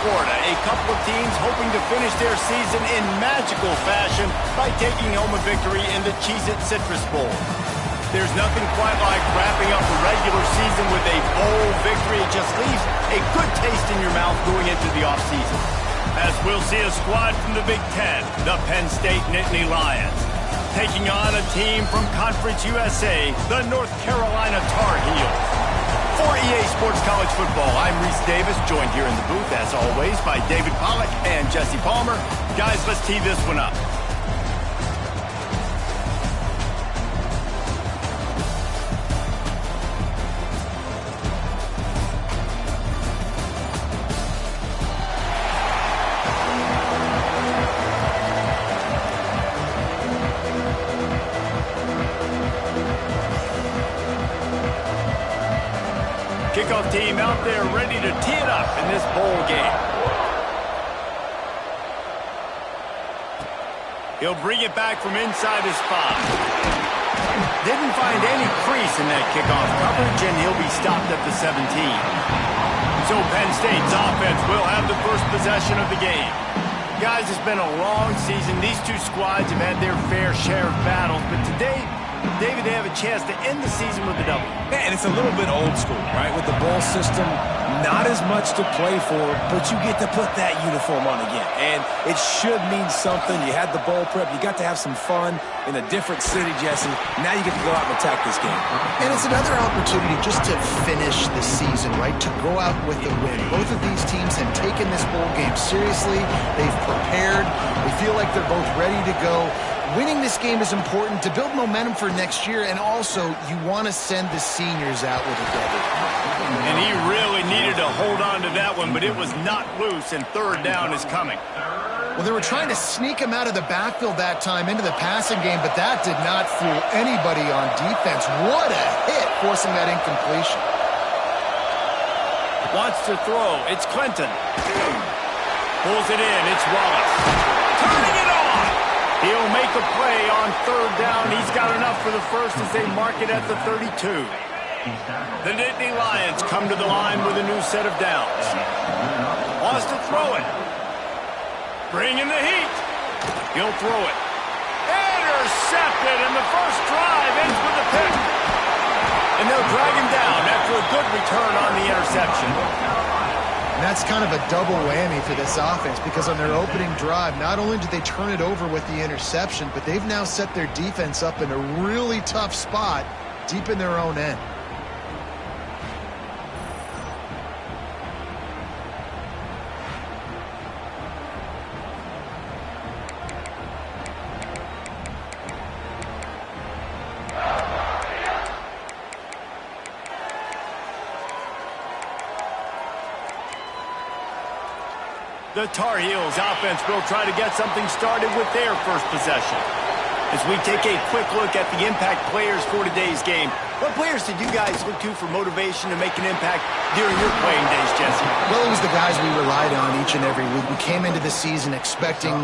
Florida, a couple of teams hoping to finish their season in magical fashion by taking home a victory in the Cheez-It Citrus Bowl. There's nothing quite like wrapping up a regular season with a bowl victory. It just leaves a good taste in your mouth going into the offseason. As we'll see a squad from the Big Ten, the Penn State Nittany Lions, taking on a team from Conference USA, the North Carolina Tar Heels. For EA Sports College Football, I'm Reese Davis, joined here in the booth, as always, by David Pollack and Jesse Palmer. Guys, let's tee this one up. Kickoff team out there ready to tee it up in this bowl game. He'll bring it back from inside his spot. Didn't find any crease in that kickoff coverage, and he'll be stopped at the 17. So Penn State's offense will have the first possession of the game. Guys, it's been a long season. These two squads have had their fair share of battles, but today, David, they have a chance to end the season with a W. And it's a little bit old school, right? With the bowl system, not as much to play for, but you get to put that uniform on again. And it should mean something. You had the bowl prep. You got to have some fun in a different city, Jesse. Now you get to go out and attack this game. And it's another opportunity just to finish the season, right? To go out with a win. Both of these teams have taken this bowl game seriously. They've prepared. They feel like they're both ready to go. Winning this game is important to build momentum for next year, and also you want to send the seniors out with a W. And he really needed to hold on to that one, but it was not loose, and third down is coming. Well, they were trying to sneak him out of the backfield that time into the passing game, but that did not fool anybody on defense. What a hit, forcing that incompletion. Wants to throw. It's Clinton. Pulls it in. It's Wallace. Turning it on. He'll make a play on third down. He's got enough for the first as they mark it at the 32. The Nittany Lions come to the line with a new set of downs. Wants to throw it. Bring in the heat. He'll throw it. Intercepted, and the first drive ends with a pick. And they'll drag him down after a good return on the interception. And that's kind of a double whammy for this offense, because on their opening drive, not only did they turn it over with the interception, but they've now set their defense up in a really tough spot deep in their own end. The Tar Heels offense will try to get something started with their first possession. As we take a quick look at the impact players for today's game, what players did you guys look to for motivation to make an impact during your playing days, Jesse? Well, it was the guys we relied on each and every week. We came into the season expecting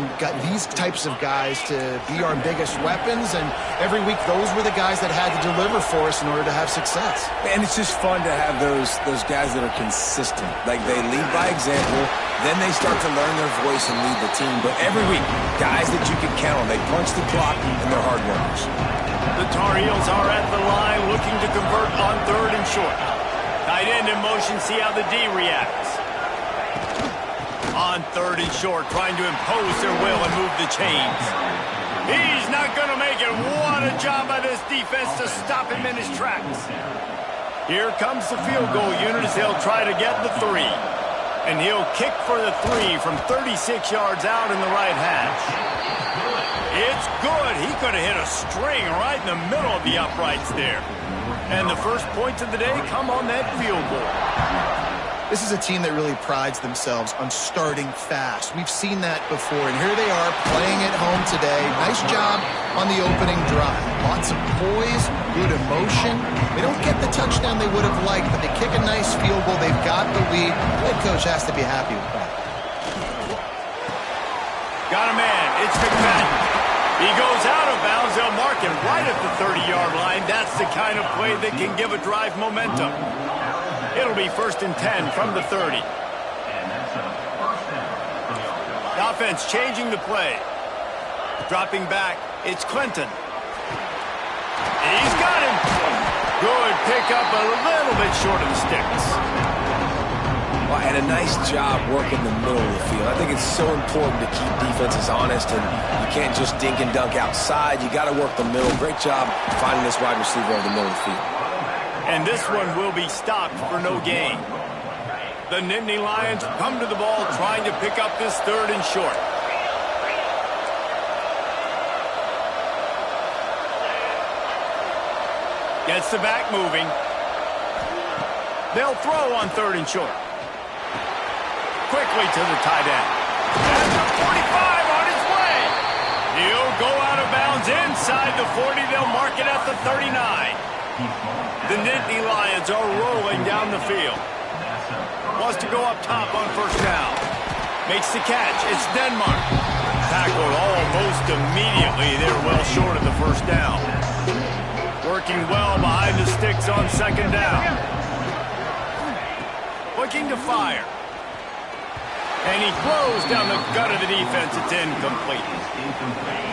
these types of guys to be our biggest weapons, and every week those were the guys that had to deliver for us in order to have success. And it's just fun to have those guys that are consistent. Like, they lead by example, then they start to learn their voice and lead the team. But every week, guys that you can count on, they punch the clock, and they're hard workers. The Tar Heels are at the line looking to convert on third and short. Tight end in motion, see how the D reacts. On third and short, trying to impose their will and move the chains. He's not going to make it. What a job by this defense to stop him in his tracks. Here comes the field goal unit as they'll try to get the 3. And he'll kick for the 3 from 36 yards out in the right hash. It's good. He could have hit a string right in the middle of the uprights there. And the first points of the day come on that field goal. This is a team that really prides themselves on starting fast. We've seen that before, and here they are playing at home today. Nice job on the opening drive. Lots of poise, good emotion. They don't get the touchdown they would have liked, but they kick a nice field goal. They've got the lead. The head coach has to be happy with that. Got a man. It's McFadden. He goes out of bounds. They'll mark him right at the 30-yard line. That's the kind of play that can give a drive momentum. It'll be 1st and 10 from the 30. offense changing the play. Dropping back, it's Clinton. He's got him. Good pickup, a little bit short of the sticks. Well, and a nice job working the middle of the field. I think it's so important to keep defenses honest, and you can't just dink and dunk outside. You got to work the middle. Great job finding this wide receiver over the middle of the field. And this one will be stopped for no gain. The Nittany Lions come to the ball trying to pick up this 3rd and short. Gets the back moving. They'll throw on 3rd and short. Quickly to the tight end. And the 45 on his way. He'll go out of bounds inside the 40. They'll mark it at the 39. The Nittany Lions are rolling down the field. Wants to go up top on 1st down. Makes the catch. It's Denmark. Tackled almost immediately. They're well short of the 1st down. Working well behind the sticks on 2nd down. Looking to fire. And he throws down the gut of the defense. It's incomplete.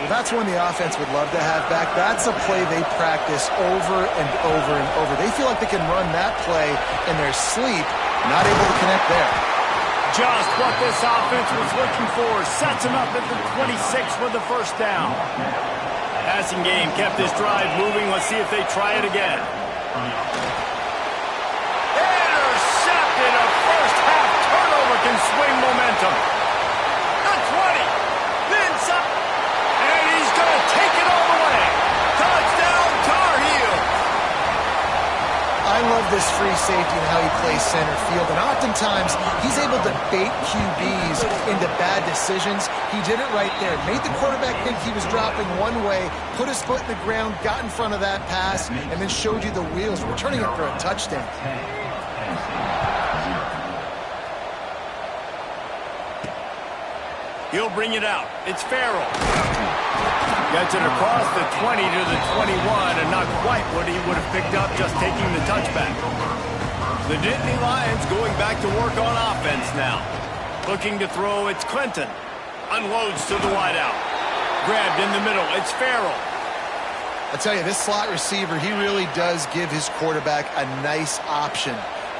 That's one the offense would love to have back. That's a play they practice over and over and over. They feel like they can run that play in their sleep. Not able to connect there. Just what this offense was looking for. Sets him up at the 26 for the 1st down. Passing game kept this drive moving. Let's see if they try it again. Intercepted. A first-half turnover can swing momentum. The 20. Then some. And he's going to take it all the way. Touchdown, Tar Heels. I love this free safety and how he plays center field. And oftentimes, he's able to bait QBs into bad decisions. He did it right there. Made the quarterback think he was dropping one way, put his foot in the ground, got in front of that pass, and then showed you the wheels, returning it for a touchdown. He'll bring it out. It's Farrell. Gets it across the 20 to the 21, and not quite what he would have picked up just taking the touchback. The Nittany Lions going back to work on offense now. Looking to throw, it's Clinton. Unloads to the wideout. Grabbed in the middle, it's Farrell. I tell you, this slot receiver, he really does give his quarterback a nice option.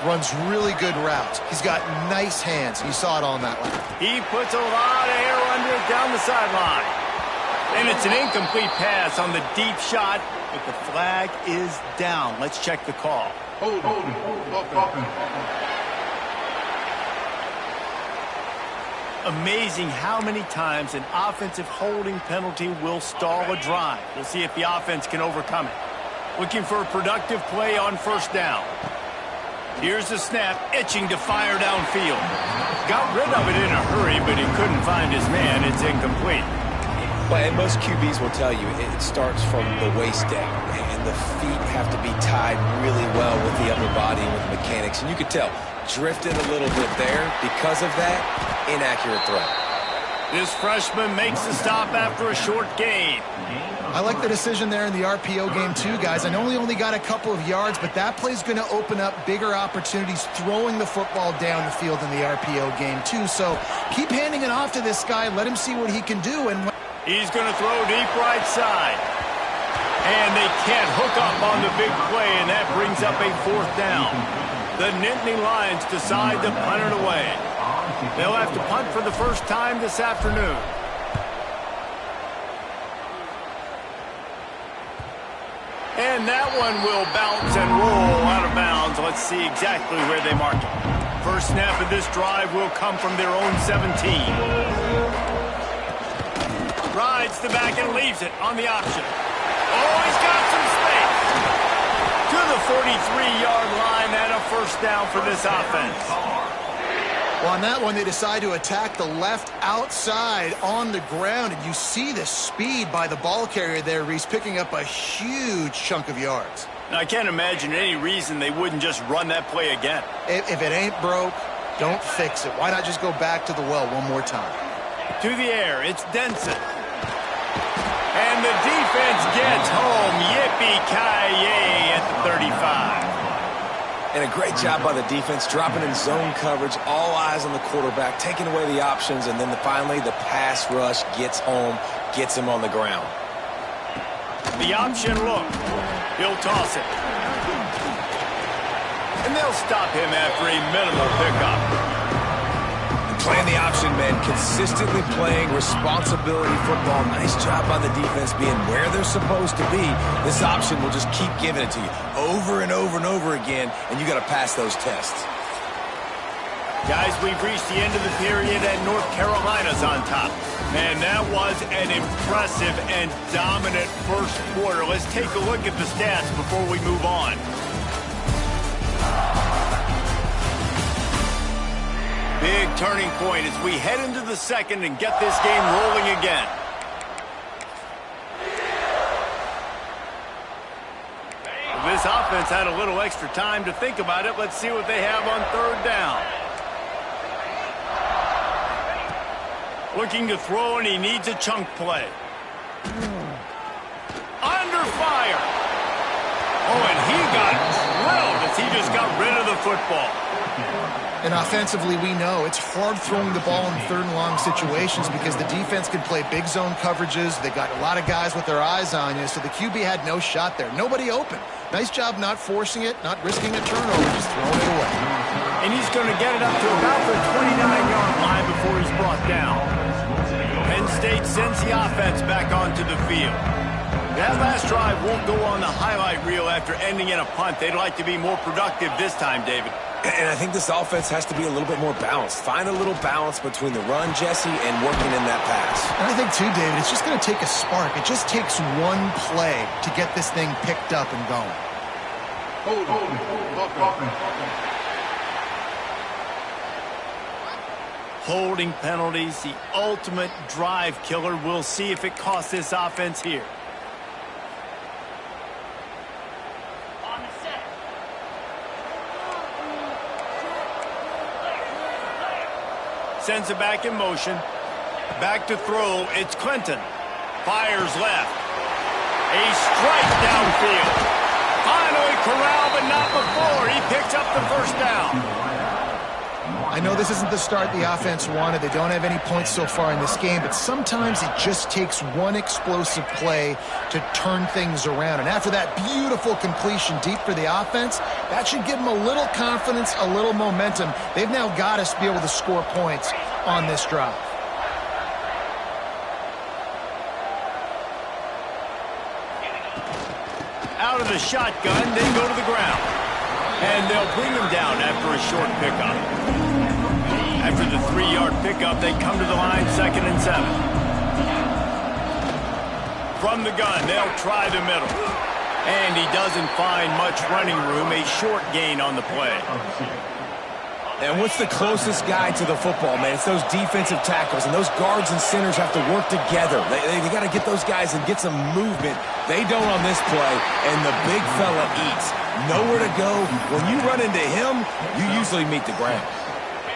Runs really good routes. He's got nice hands. You saw it all in that line. He puts a lot of air under it down the sideline. And it's an incomplete pass on the deep shot, but the flag is down. Let's check the call. Amazing how many times an offensive holding penalty will stall a drive. We'll see if the offense can overcome it. Looking for a productive play on 1st down. Here's the snap, itching to fire downfield. Got rid of it in a hurry, but he couldn't find his man. It's incomplete. Well, and most QBs will tell you it starts from the waist down, and the feet have to be tied really well with the upper body and with mechanics. And you could tell, drifted a little bit there. Because of that, inaccurate throw. This freshman makes the stop after a short gain. I like the decision there in the RPO game too, guys. I know he only got a couple of yards, but that play's going to open up bigger opportunities throwing the football down the field in the RPO game too. So keep handing it off to this guy. Let him see what he can do. And he's going to throw deep right side. And they can't hook up on the big play, and that brings up a 4th down. The Nittany Lions decide to punt it away. They'll have to punt for the first time this afternoon. And that one will bounce and roll out of bounds. Let's see exactly where they mark it. First snap of this drive will come from their own 17. Rides the back and leaves it on the option. Oh, he's got some space. To the 43-yard line and a 1st down for this offense. Well, on that one, they decide to attack the left outside on the ground, and you see the speed by the ball carrier there, Reese, picking up a huge chunk of yards. Now, I can't imagine any reason they wouldn't just run that play again. If it ain't broke, don't fix it. Why not just go back to the well one more time? To the air, it's Denson. And the defense gets home. Yippee-ki-yay at the 35. And a great job by the defense, dropping in zone coverage, all eyes on the quarterback, taking away the options, and then finally the pass rush gets home, gets him on the ground. The option look. He'll toss it. And they'll stop him after a minimal pickup. Playing the option, man, consistently playing responsibility football. Nice job by the defense being where they're supposed to be. This option will just keep giving it to you over and over and over again, and you got to pass those tests. Guys, we've reached the end of the period, and North Carolina's on top. And that was an impressive and dominant first quarter. Let's take a look at the stats before we move on. Big turning point as we head into the second and get this game rolling again. If this offense had a little extra time to think about it, let's see what they have on third down. Looking to throw, and he needs a chunk play. Under fire. Oh, and he got drilled as he just got rid of the football. And offensively, we know it's hard throwing the ball in third and long situations because the defense can play big zone coverages. They got a lot of guys with their eyes on you, so the QB had no shot there. Nobody open. Nice job not forcing it, not risking a turnover, just throwing it away. And he's going to get it up to about the 29-yard line before he's brought down. Penn State sends the offense back onto the field. That last drive won't go on the highlight reel after ending in a punt. They'd like to be more productive this time, David. And I think this offense has to be a little bit more balanced. Find a little balance between the run, Jesse, and working in that pass. And I think, too, David, it's just going to take a spark. It just takes one play to get this thing picked up and going. Holding penalties, the ultimate drive killer. We'll see if it costs this offense here. Sends it back in motion. Back to throw. It's Clinton. Fires left. A strike downfield. Finally corralled, but not before. He picks up the first down. I know this isn't the start the offense wanted. They don't have any points so far in this game, but sometimes it just takes one explosive play to turn things around. And after that beautiful completion deep for the offense, that should give them a little confidence, a little momentum. They've now got us to be able to score points on this drive. Out of the shotgun, they go to the ground. And they'll bring him down after a short pickup. After the 3-yard pickup, they come to the line, 2nd and 7. From the gun, they'll try the middle. And he doesn't find much running room, a short gain on the play. And what's the closest guy to the football, man? It's those defensive tackles, and those guards and centers have to work together. They got to get those guys and get some movement. They don't on this play, and the big fella eats. Nowhere to go. When you run into him, you usually meet the ground.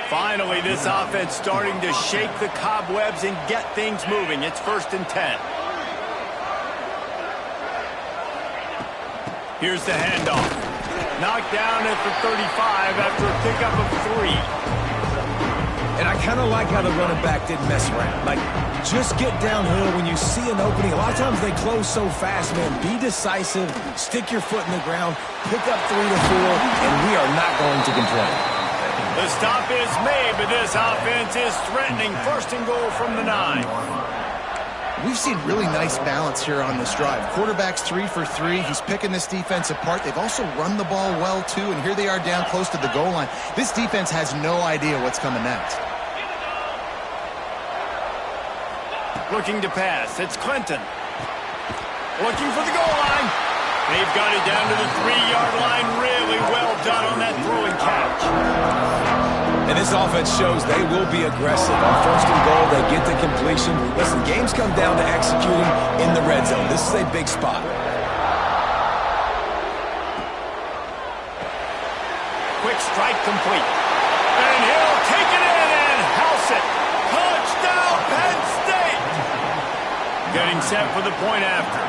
Finally, this offense starting to shake the cobwebs and get things moving. It's 1st and 10. Here's the handoff. Knocked down at the 35 after a pickup of 3. And I kind of like how the running back didn't mess around. Like, just get downhill when you see an opening. A lot of times they close so fast, man. Be decisive, stick your foot in the ground, pick up 3 to 4, and we are not going to complain. The stop is made, but this offense is threatening. 1st and goal from the 9. We've seen really nice balance here on this drive. Quarterback's 3 for 3. He's picking this defense apart. They've also run the ball well, too, and here they are down close to the goal line. This defense has no idea what's coming next. Looking to pass. It's Clinton. Looking for the goal line. They've got it down to the 3-yard line. Really well done on that throw and catch. And this offense shows they will be aggressive. On 1st and goal, they get the completion. Listen, games come down to executing in the red zone. This is a big spot. Quick strike complete. And he'll take it in and house it. Touchdown, Penn State. Getting set for the point after.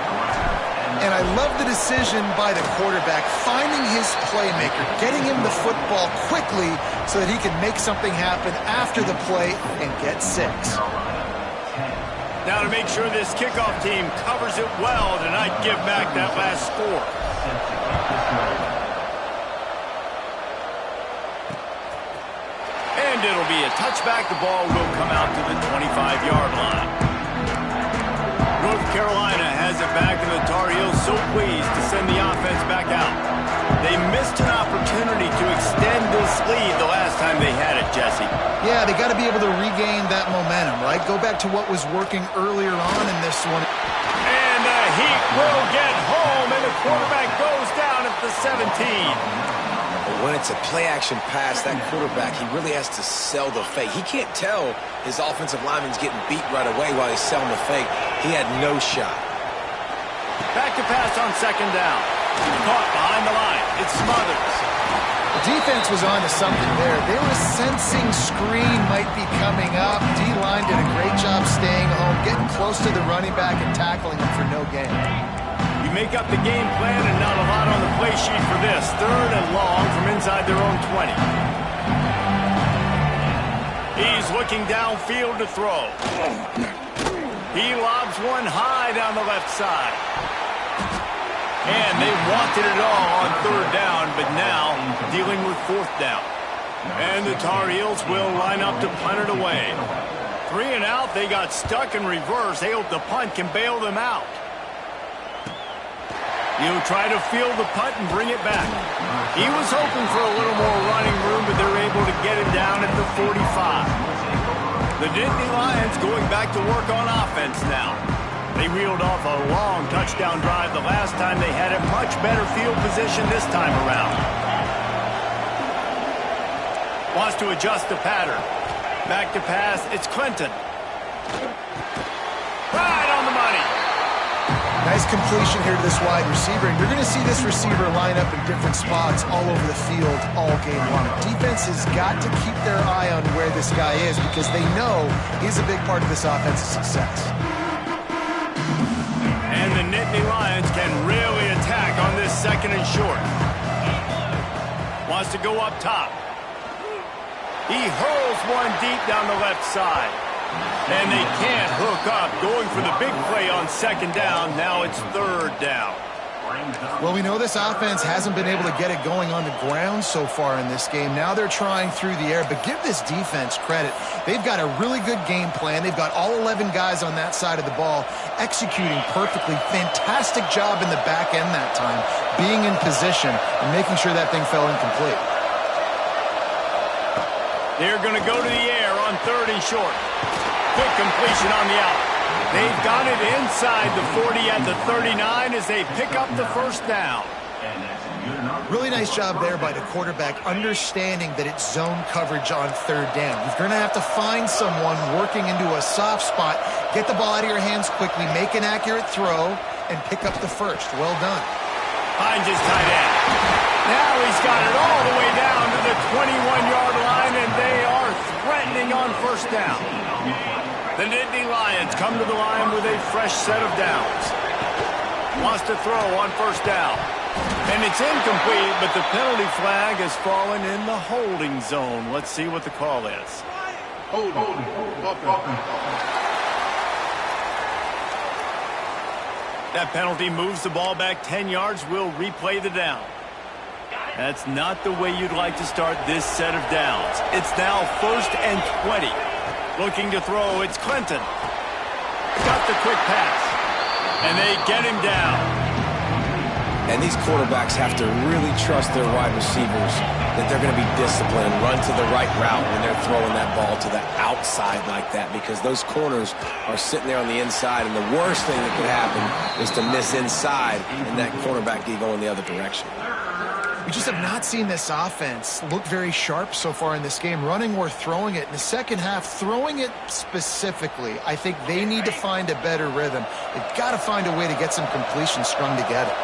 And I love the decision by the quarterback, finding his playmaker, getting him the football quickly so that he can make something happen after the play and get 6. Now to make sure this kickoff team covers it well tonight, give back that last score. And it'll be a touchback. The ball will come out to the 25-yard line. North Carolina has it back, and the Tar Heels so pleased to send the offense back out. They missed an opportunity to extend this lead the last time they had it, Jesse. Yeah, they got to be able to regain that momentum, right? Go back to what was working earlier on in this one. And the Heat will get home, and the quarterback goes down at the 17. When it's a play-action pass, that quarterback, he really has to sell the fake. He can't tell his offensive lineman's getting beat right away while he's selling the fake. He had no shot. Back to pass on second down. Caught behind the line. It's Smothers. The defense was on to something there. They were sensing screen might be coming up. D-line did a great job staying home, getting close to the running back and tackling him for no gain. You make up the game plan and not a lot on the play sheet for this. 3rd and long from inside their own 20. He's looking downfield to throw. He lobs one high down the left side. And they wanted it all on 3rd down, but now dealing with 4th down. And the Tar Heels will line up to punt it away. 3 and out, they got stuck in reverse. They hope the punt can bail them out. He'll try to field the punt and bring it back. He was hoping for a little more running room, but they're able to get him down at the 45. The Nittany Lions going back to work on offense now. They reeled off a long touchdown drive the last time. They had a much better field position this time around. Wants to adjust the pattern. Back to pass, it's Clinton. Right on the money. Nice completion here to this wide receiver. And you're going to see this receiver line up in different spots all over the field all game long. Defense has got to keep their eye on where this guy is because they know he's a big part of this offense's success. And the Nittany Lions can really attack on this 2nd and short. Wants to go up top. He hurls one deep down the left side. And they can't hook up. Going for the big play on 2nd down. Now it's 3rd down. Well, we know this offense hasn't been able to get it going on the ground so far in this game. Now they're trying through the air, but give this defense credit. They've got a really good game plan. They've got all 11 guys on that side of the ball executing perfectly. Fantastic job in the back end that time, being in position and making sure that thing fell incomplete. They're going to go to the air on 3rd and short. Quick completion on the out. They've got it inside the 40 at the 39 as they pick up the 1st down. Really nice job there by the quarterback, understanding that it's zone coverage on 3rd down. You're going to have to find someone working into a soft spot, get the ball out of your hands quickly, make an accurate throw, and pick up the 1st. Well done. Finds his tight end. Now he's got it all the way down to the 21-yard line, and they are threatening on 1st down. The Nittany Lions come to the line with a fresh set of downs. Wants to throw on 1st down. And it's incomplete, but the penalty flag has fallen in the holding zone. Let's see what the call is. That penalty moves the ball back 10 yards. We'll replay the down. That's not the way you'd like to start this set of downs. It's now 1st and 20. Looking to throw, it's Clinton. Got the quick pass. And they get him down. And these quarterbacks have to really trust their wide receivers that they're going to be disciplined and run to the right route when they're throwing that ball to the outside like that, because those corners are sitting there on the inside, and the worst thing that could happen is to miss inside and that cornerback get going the other direction. We just have not seen this offense look very sharp so far in this game, running or throwing it. In the second half, throwing it specifically, I think they need to find a better rhythm. They've got to find a way to get some completions strung together.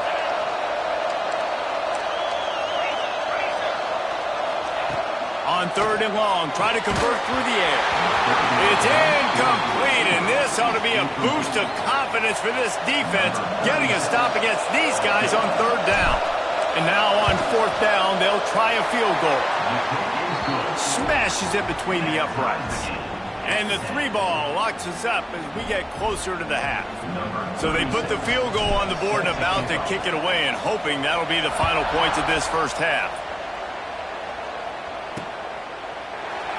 On 3rd and long. Try to convert through the air. It's incomplete, and this ought to be a boost of confidence for this defense, getting a stop against these guys on 3rd down. And now on 4th down, they'll try a field goal. Smashes it between the uprights. And the 3-ball locks us up as we get closer to the half. So they put the field goal on the board and about to kick it away, and hoping that'll be the final points of this first half.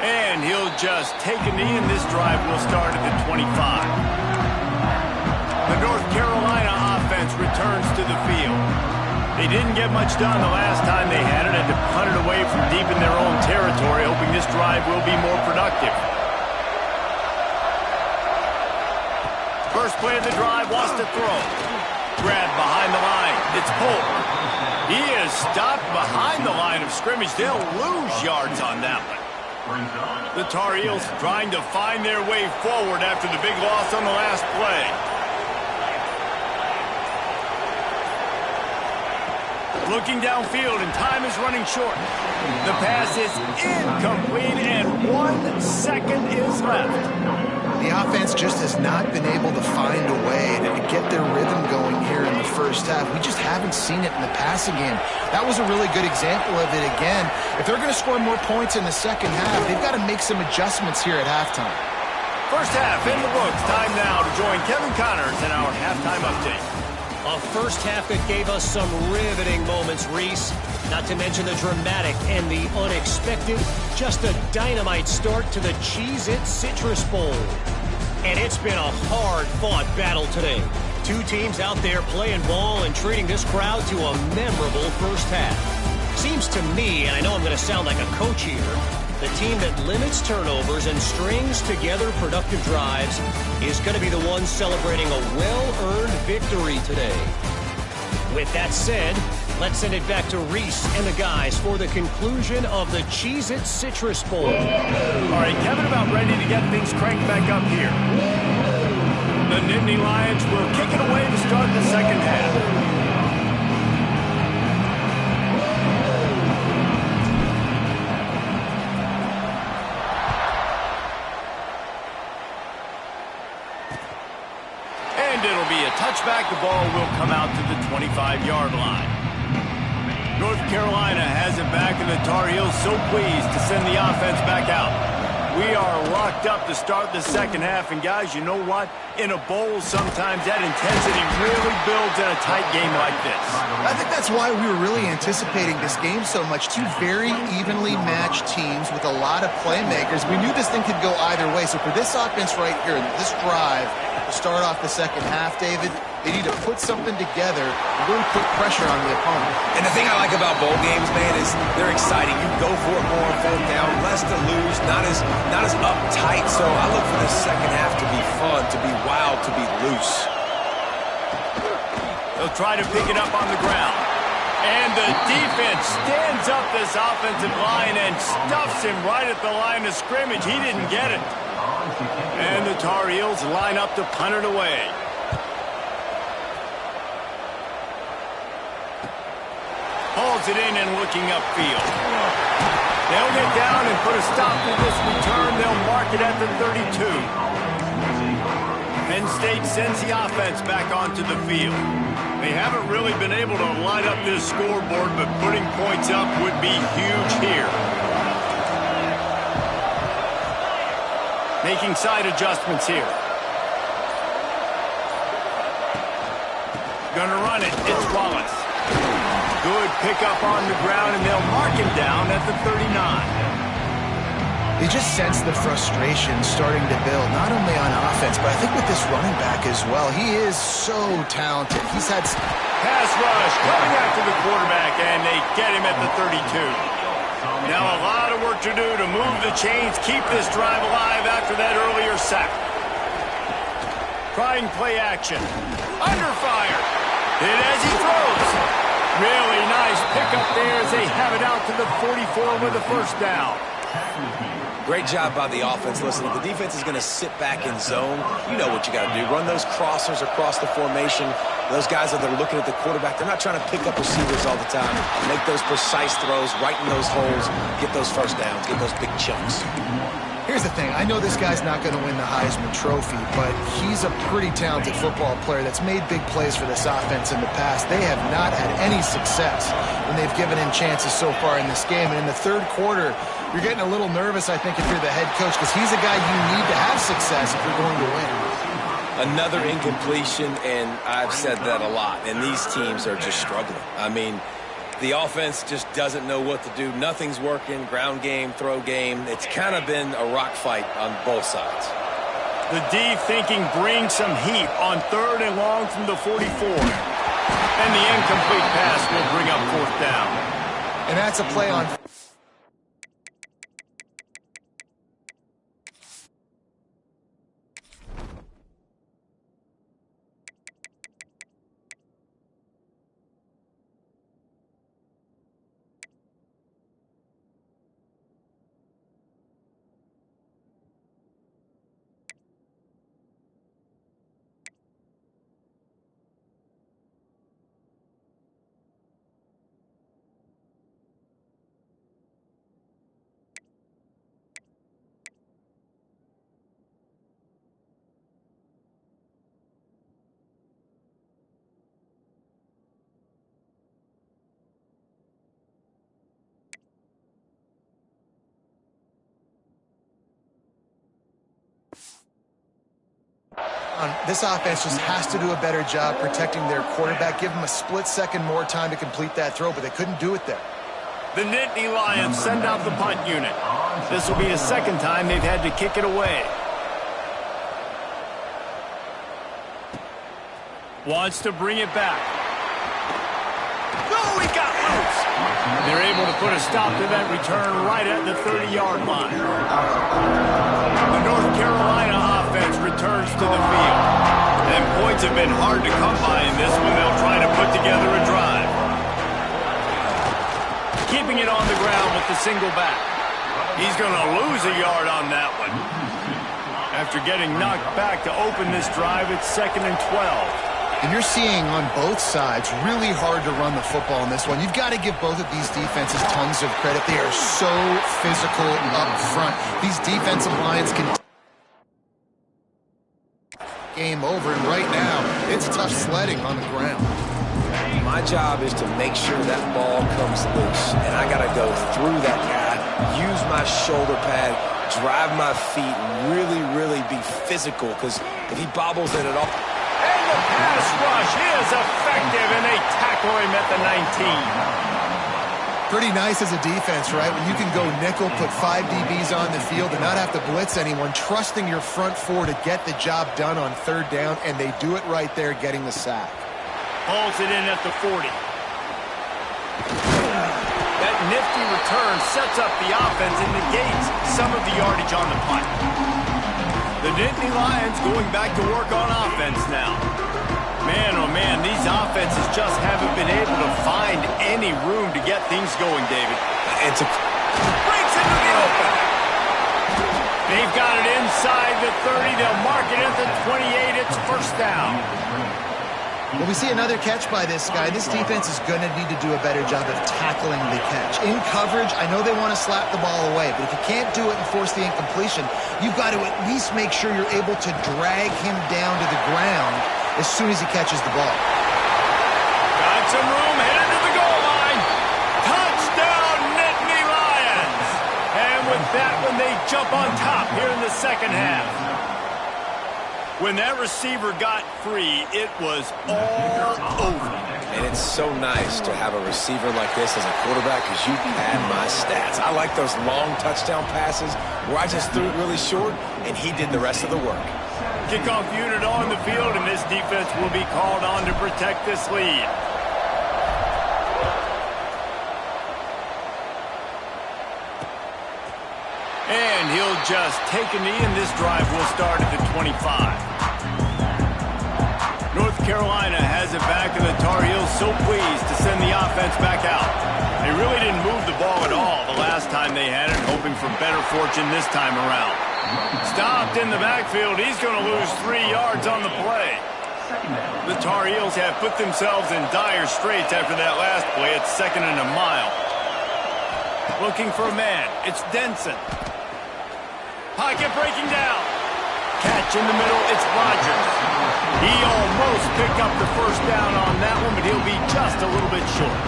And he'll just take a knee, and this drive will start at the 25. The North Carolina offense returns to the field. They didn't get much done the last time they had it, and to punt it away from deep in their own territory, hoping this drive will be more productive. First play of the drive, wants to throw. Grabbed behind the line. It's Polk. He is stopped behind the line of scrimmage. They'll lose yards on that one. The Tar Heels trying to find their way forward after the big loss on the last play. Looking downfield, and time is running short. The pass is incomplete, and 1 second is left. The offense just has not been able to find a way to get their rhythm going here in the first half. We just haven't seen it in the passing game. That was a really good example of it again. If they're going to score more points in the second half, they've got to make some adjustments here at halftime. First half in the books. Time now to join Kevin Connors in our halftime update. A first half that gave us some riveting moments, Reese. Not to mention the dramatic and the unexpected. Just a dynamite start to the Cheez-It Citrus Bowl. And it's been a hard-fought battle today. Two teams out there playing ball and treating this crowd to a memorable first half. Seems to me, and I know I'm going to sound like a coach here, the team that limits turnovers and strings together productive drives is going to be the one celebrating a well-earned victory today. With that said, let's send it back to Reese and the guys for the conclusion of the Cheez-It Citrus Bowl. All right, Kevin, about ready to get things cranked back up here. The Nittany Lions will kick it away to start the second half. It'll be a touchback. The ball will come out to the 25-yard line. North Carolina has it back, and the Tar Heels so pleased to send the offense back out. We are locked up to start the second half, and guys, you know what? In a bowl, sometimes that intensity really builds in a tight game like this. I think that's why we were really anticipating this game so much. Two very evenly matched teams with a lot of playmakers. We knew this thing could go either way. So for this offense right here, this drive, to start off the second half, David, they need to put something together and really put pressure on the opponent. And the thing I like about bowl games, man, is they're exciting. You go for it more on 4th down, less to lose, not as uptight. So I look for this second half to be fun, to be wild, to be loose. They'll try to pick it up on the ground. And the defense stands up this offensive line and stuffs him right at the line of scrimmage. He didn't get it. And the Tar Heels line up to punt it away. Hauls it in and looking upfield. They'll get down and put a stop to this return. They'll mark it at the 32. Penn State sends the offense back onto the field. They haven't really been able to light up this scoreboard, but putting points up would be huge here. Making side adjustments here. Gonna run it. It's Wallace. Good pickup on the ground, and they'll mark him down at the 39. They just sense the frustration starting to build, not only on offense, but I think with this running back as well. He is so talented. He's had pass rush coming after the quarterback, and they get him at the 32. Now a lot of work to do to move the chains, keep this drive alive after that earlier sack. Trying play action. Under fire. Hit as he throws. Really nice pickup there as they have it out to the 44 with a first down. Great job by the offense. Listen, if the defense is going to sit back in zone, you know what you got to do. Run those crossers across the formation. Those guys that are looking at the quarterback, they're not trying to pick up receivers all the time. Make those precise throws, right in those holes, get those first downs, get those big chunks. Here's the thing. I know this guy's not going to win the Heisman Trophy, but he's a pretty talented football player that's made big plays for this offense in the past. They have not had any success when they've given him chances so far in this game. And in the third quarter, you're getting a little nervous, I think, if you're the head coach, because he's a guy you need to have success if you're going to win. Another incompletion, and I've said that a lot, and these teams are just struggling. I mean, the offense just doesn't know what to do. Nothing's working, ground game, throw game. It's kind of been a rock fight on both sides. The D thinking bring some heat on 3rd and long from the 44. And the incomplete pass will bring up 4th down. And that's a play on... This offense just has to do a better job protecting their quarterback. Give them a split second more time to complete that throw, but they couldn't do it there. The Nittany Lions send out the punt unit. This will be the second time they've had to kick it away. Wants to bring it back. No, he got loose. They're able to put a stop to that return right at the 30-yard line. The North Carolina offense returns to the field. And points have been hard to come by in this one. They'll try to put together a drive. Keeping it on the ground with the single back. He's going to lose a yard on that one. After getting knocked back to open this drive, it's 2nd and 12. And you're seeing on both sides really hard to run the football in this one. You've got to give both of these defenses tons of credit. They are so physical up front. These defensive lines can... Game over, and right now, it's tough sledding on the ground. My job is to make sure that ball comes loose, and I got to go through that guy, use my shoulder pad, drive my feet, and really be physical, because if he bobbles it at all... And the pass rush is effective, and they tackle him at the 19. Pretty nice as a defense, right? When you can go nickel, put 5 DBs on the field and not have to blitz anyone, trusting your front 4 to get the job done on 3rd down, and they do it right there, getting the sack. Hauls it in at the 40. That nifty return sets up the offense and negates some of the yardage on the punt. The Nittany Lions going back to work on offense now. Man, oh man, these offenses just haven't been able to find any room to get things going, David. It's a... Breaks into the open. They've got it inside the 30. They'll mark it at the 28. It's 1st down. Well, we see another catch by this guy. This defense is going to need to do a better job of tackling the catch. In coverage, I know they want to slap the ball away, but if you can't do it and force the incompletion, you've got to at least make sure you're able to drag him down to the ground as soon as he catches the ball. Got some room, headed to the goal line. Touchdown, Nittany Lions. And with that one, they jump on top here in the second half. When that receiver got free, it was all over. And it's so nice to have a receiver like this as a quarterback because you pad my stats. I like those long touchdown passes where I just threw it really short and he did the rest of the work. Kickoff unit on the field, and this defense will be called on to protect this lead. And he'll just take a knee, and this drive will start at the 25. North Carolina has it back, and the Tar Heels so pleased to send the offense back out. They really didn't move the ball at all the last time they had it, hoping for better fortune this time around. Stopped in the backfield. He's going to lose 3 yards on the play. The Tar Heels have put themselves in dire straits after that last play. It's 2nd and a mile. Looking for a man. It's Denson. Pocket breaking down. Catch in the middle. It's Rogers. He almost picked up the first down on that one, but he'll be just a little bit short.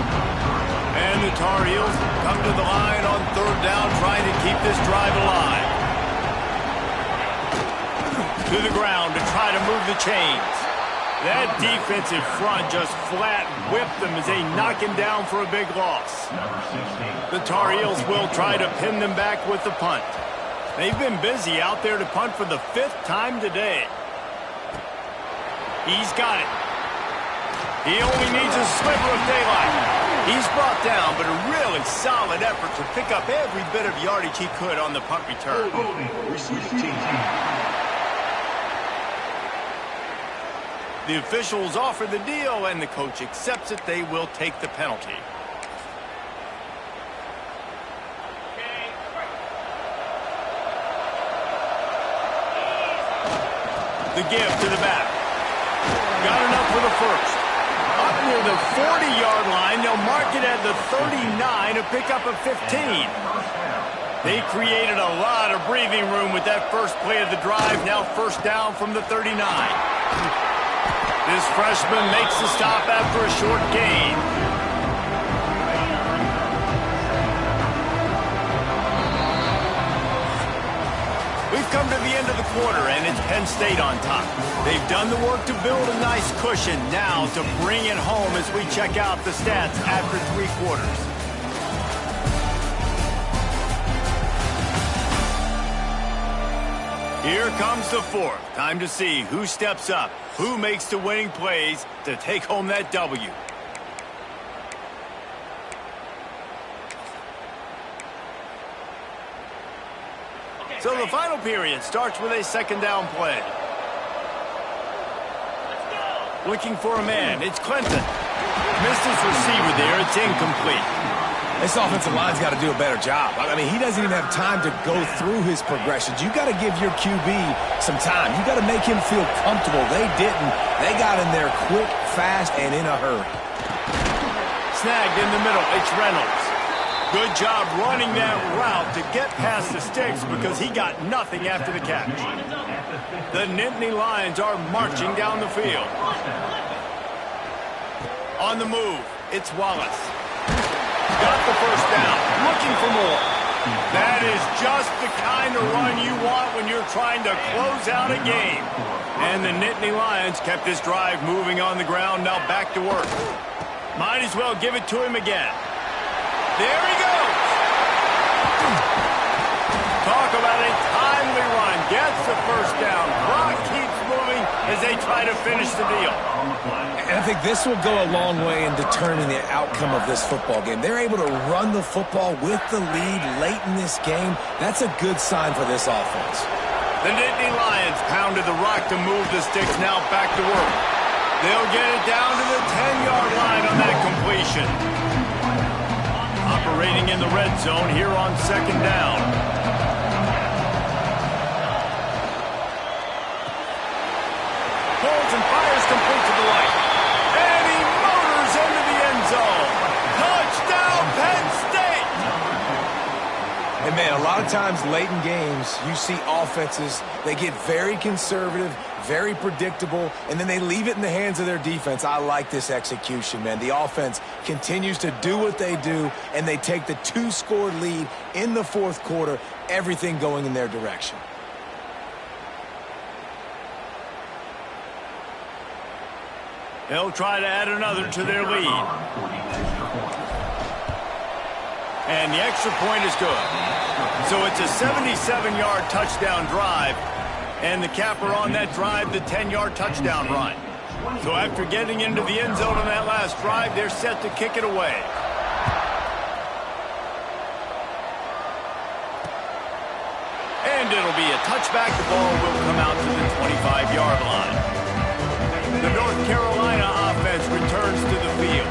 And the Tar Heels come to the line on 3rd down, trying to keep this drive alive. To the ground to try to move the chains. That defensive front just flat whipped them as they knock him down for a big loss. The Tar Heels will try to pin them back with the punt. They've been busy out there to punt for the 5th time today. He's got it. He only needs a sliver of daylight. He's brought down, but a really solid effort to pick up every bit of yardage he could on the punt return. The officials offer the deal, and the coach accepts it. They will take the penalty. The give to the back. Got enough for the first. Up near the 40-yard line, they'll mark it at the 39 to pick up a 15. They created a lot of breathing room with that first play of the drive. Now 1st down from the 39. This freshman makes the stop after a short gain. We've come to the end of the quarter, and it's Penn State on top. They've done the work to build a nice cushion. Now to bring it home as we check out the stats after 3 quarters. Here comes the 4th. Time to see who steps up, who makes the winning plays to take home that W. So the final period starts with a 2nd down play. Looking for a man. It's Clinton. Missed his receiver there. It's incomplete. This offensive line's got to do a better job. I mean, he doesn't even have time to go through his progressions. You got to give your QB some time. You got to make him feel comfortable. They didn't. They got in there quick, fast, and in a hurry. Snagged in the middle. It's Reynolds. Good job running that route to get past the sticks because he got nothing after the catch. The Nittany Lions are marching down the field. On the move, it's Wallace. Got the first down, looking for more. That is just the kind of run you want when you're trying to close out a game. And the Nittany Lions kept this drive moving on the ground, now back to work. Might as well give it to him again. There he goes. Talk about a timely run. Gets the first down. Clock keeps moving as they try to finish the deal. And I think this will go a long way in determining the outcome of this football game. They're able to run the football with the lead late in this game. That's a good sign for this offense. The Nittany Lions pounded the rock to move the sticks, now back to work. They'll get it down to the 10-yard line on that completion. Operating in the red zone here on 2nd down. Pulls and fires complete to the right. And he motors into the end zone. Touchdown, Penn State! And, man, a lot of times late in games, you see offenses, they get very conservative, very predictable, and then they leave it in the hands of their defense. I like this execution, man. The offense continues to do what they do, and they take the 2-score lead in the 4th quarter, everything going in their direction. They'll try to add another to their lead. And the extra point is good. So it's a 77-yard touchdown drive. And the capper on that drive, the 10-yard touchdown run. So after getting into the end zone on that last drive, they're set to kick it away. And it'll be a touchback. The ball will come out to the 25-yard line. The North Carolina offense returns to the field.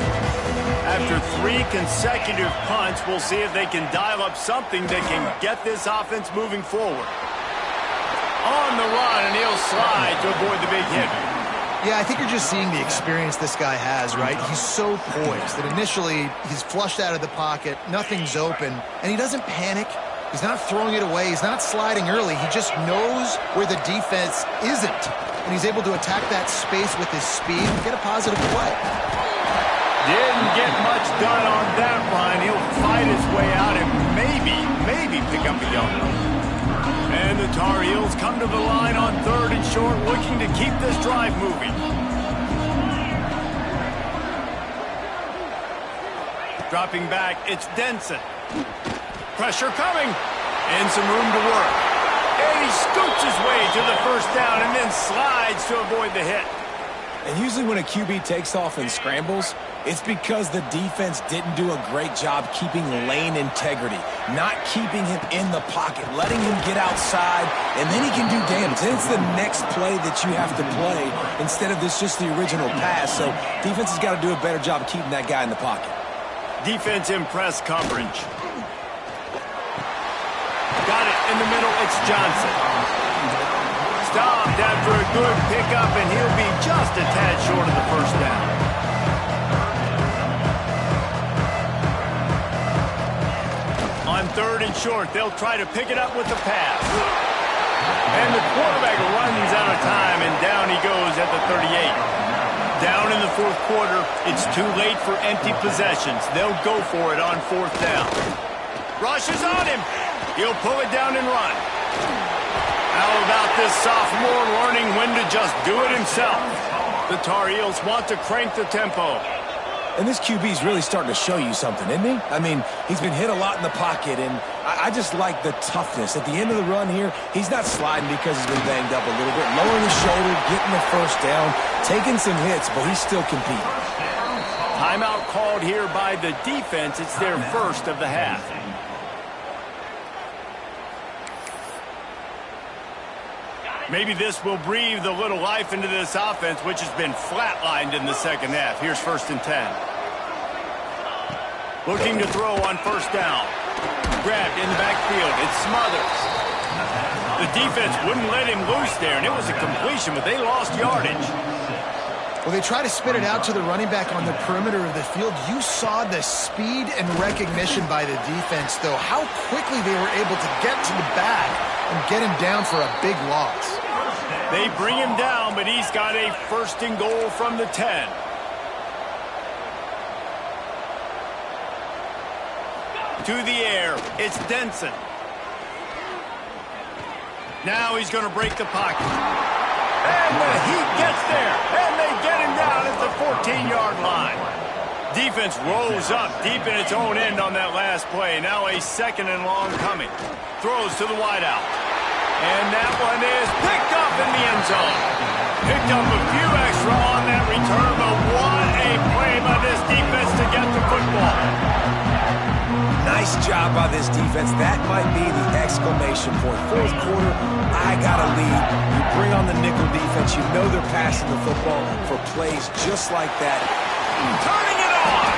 After 3 consecutive punts, we'll see if they can dial up something that can get this offense moving forward. On the run, and he'll slide to avoid the big hit. Yeah, I think you're just seeing the experience this guy has, right? He's so poised that initially he's flushed out of the pocket, nothing's open, and he doesn't panic. He's not throwing it away. He's not sliding early. He just knows where the defense isn't, and he's able to attack that space with his speed and get a positive play. Didn't get much done on that line. He'll fight his way out and maybe pick up a yard. And the Tar Heels come to the line on 3rd and short, looking to keep this drive moving. Dropping back, it's Denson. Pressure coming. And some room to work. And he scoots his way to the first down and then slides to avoid the hit. And usually when a QB takes off and scrambles, it's because the defense didn't do a great job keeping lane integrity, not keeping him in the pocket, letting him get outside, and then he can do damage. Then it's the next play that you have to play instead of this just the original pass. So defense has got to do a better job of keeping that guy in the pocket. Defense in press coverage. Got it in the middle. It's Johnson. Stopped after a good pickup, and he'll be just a tad short of the first down. On 3rd and short, they'll try to pick it up with the pass. And the quarterback runs out of time, and down he goes at the 38. Down in the 4th quarter, it's too late for empty possessions. They'll go for it on 4th down. Rush is on him. He'll pull it down and run. How about this sophomore learning when to just do it himself? The Tar Heels want to crank the tempo. And this QB's really starting to show you something, isn't he? I mean, he's been hit a lot in the pocket, and I just like the toughness. At the end of the run here, he's not sliding because he's been banged up a little bit. Lowering his shoulder, getting the first down, taking some hits, but he's still competing. Timeout called here by the defense. It's their first of the half. Maybe this will breathe a little life into this offense, which has been flatlined in the second half. Here's 1st and 10. Looking to throw on 1st down. Grabbed in the backfield. It's Smothers. The defense wouldn't let him loose there, and it was a completion, but they lost yardage. Well, they try to spit it out to the running back on the perimeter of the field. You saw the speed and recognition by the defense, though, how quickly they were able to get to the back and get him down for a big loss. They bring him down, but he's got a 1st and goal from the 10. To the air, it's Denson. Now he's going to break the pocket. And the heat gets there, and they get him down at the 14-yard line. Defense rolls up deep in its own end on that last play. Now a 2nd and long coming. Throws to the wideout. And that one is picked up in the end zone. Picked up a few extra on that return, but what a play by this defense to get the football. Nice job by this defense. That might be the exclamation point. 4th quarter, I got a lead. You bring on the nickel defense. You know they're passing the football for plays just like that. Turning it on.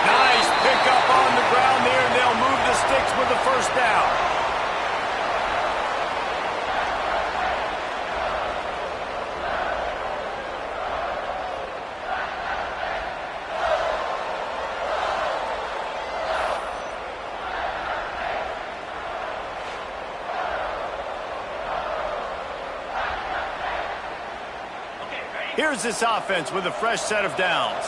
Nice pickup on the ground there, and they'll move the sticks with the 1st down. Here's this offense with a fresh set of downs.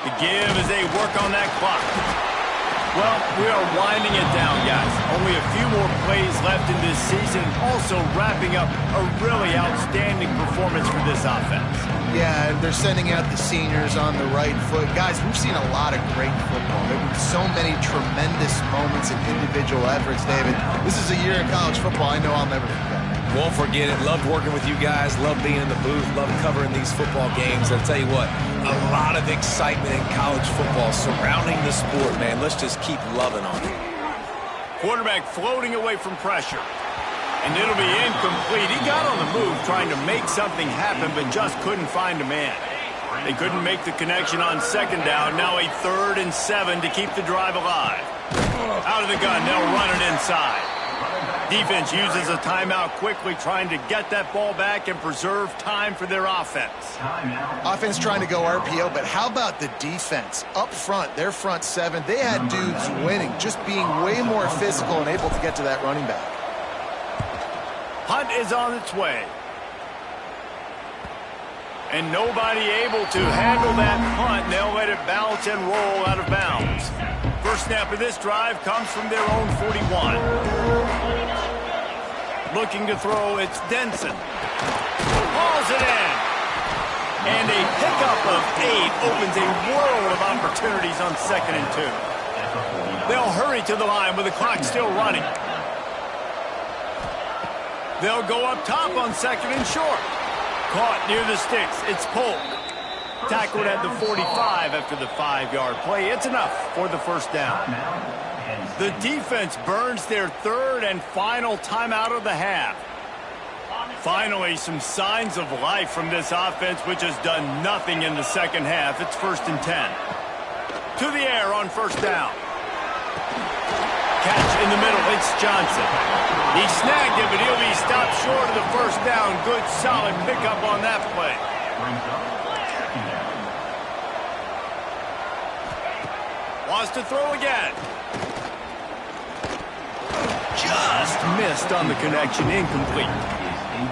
The give as they work on that clock. Well, we are winding it down, guys. Only a few more plays left in this season. Also wrapping up a really outstanding performance for this offense. Yeah, and they're sending out the seniors on the right foot. Guys, we've seen a lot of great football. There have been so many tremendous moments and individual efforts, David. This is a year in college football I know I'll never forget. Won't forget it. Loved working with you guys. Loved being in the booth. Loved covering these football games. I'll tell you what, a lot of excitement in college football surrounding the sport, man. Let's just keep loving on it. Quarterback floating away from pressure. And it'll be incomplete. He got on the move trying to make something happen, but just couldn't find a man. They couldn't make the connection on 2nd down. Now a 3rd and 7 to keep the drive alive. Out of the gun, they'll run it inside. Defense uses a timeout quickly, trying to get that ball back and preserve time for their offense. Offense trying to go RPO, but how about the defense? Up front, their front seven, they had dudes winning, just being way more physical and able to get to that running back. Punt is on its way. And nobody able to handle that punt. They'll let it bounce and roll out of bounds. First snap of this drive comes from their own 41. Looking to throw, it's Denson. Hauls it in. And a pickup of 8 opens a world of opportunities on 2nd and 2. They'll hurry to the line with the clock still running. They'll go up top on 2nd and short. Caught near the sticks. It's Polk. Tackled at the 45 after the 5-yard play. It's enough for the first down. The defense burns their 3rd and final timeout of the half. Finally, some signs of life from this offense, which has done nothing in the 2nd half. It's 1st and 10. To the air on 1st down. Catch in the middle. It's Johnson. He snagged it, but he'll be stopped short of the 1st down. Good, solid pickup on that play. Wants to throw again. Just missed on the connection. Incomplete.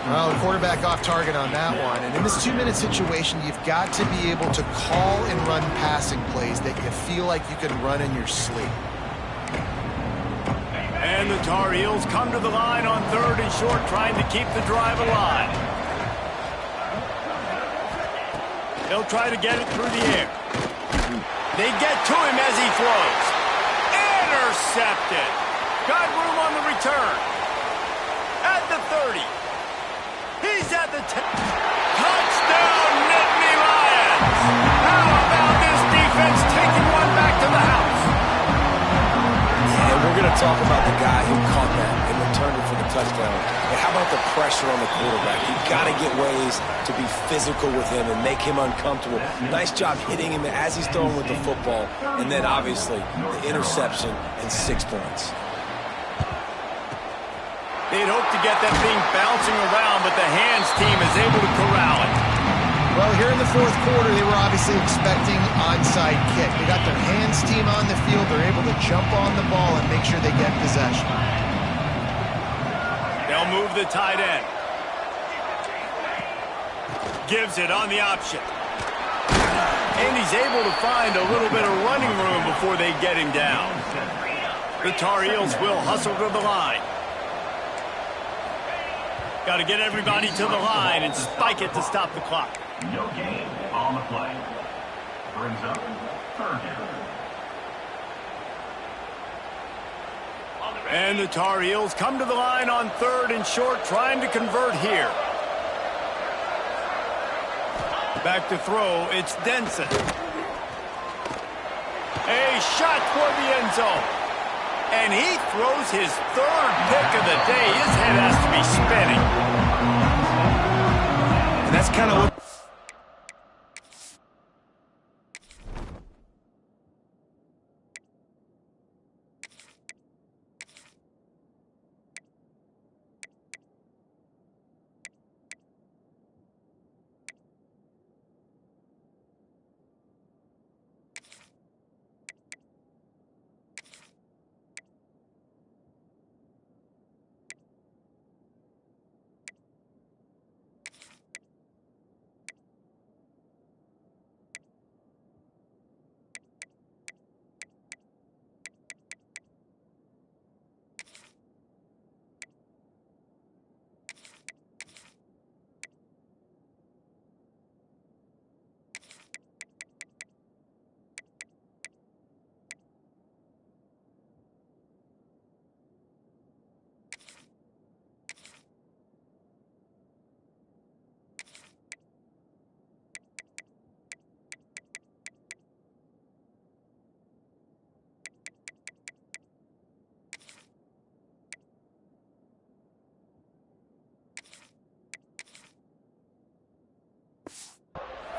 Well, the quarterback off target on that one. And in this 2-minute situation, you've got to be able to call and run passing plays that you feel like you can run in your sleep. And the Tar Heels come to the line on 3rd and short, trying to keep the drive alive. They'll try to get it through the air. They get to him as he throws. Intercepted. Got room on the return. At the 30. He's at the 10. Touchdown, Nittany Lions. How about this defense taking one back to the house? And we're going to talk about the guy who caught that and returned it for the touchdown. But how about the pressure on the quarterback? You've got to get ways to be physical with him and make him uncomfortable. Nice job hitting him as he's throwing with the football. And then, obviously, the interception and 6 points. They'd hope to get that thing bouncing around, but the hands team is able to corral it. Well, here in the 4th quarter, they were obviously expecting onside kick. They got their hands team on the field. They're able to jump on the ball and make sure they get possession. They'll move the tight end. Gives it on the option. And he's able to find a little bit of running room before they get him down. The Tar Heels will hustle to the line. Got to get everybody to the line and spike it to stop the clock. No gain on the play. Brings up 3rd down. And the Tar Heels come to the line on 3rd and short, trying to convert here. Back to throw, it's Denson. A shot toward the end zone. And he throws his 3rd pick of the day. His head has to be spinning. And that's kind of what...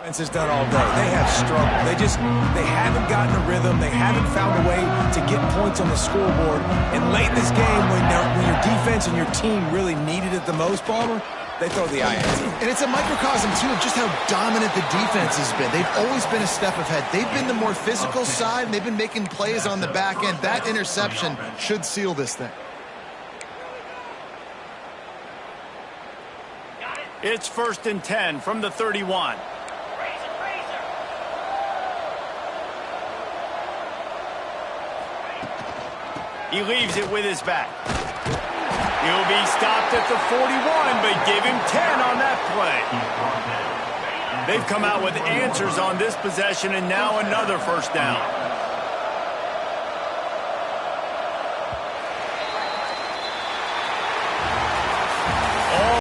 Defense has done all day. They have struggled. They haven't gotten a rhythm. They haven't found a way to get points on the scoreboard. And late in this game, when you're defense and your team really needed it the most, Palmer, they throw the INT. And it's a microcosm, too, of just how dominant the defense has been. They've always been a step ahead. They've been the more physical side, and they've been making plays on the back end. That interception should seal this thing. It's 1st and 10 from the 31. He leaves it with his back. He'll be stopped at the 41, but give him 10 on that play. They've come out with answers on this possession, and now another 1st down.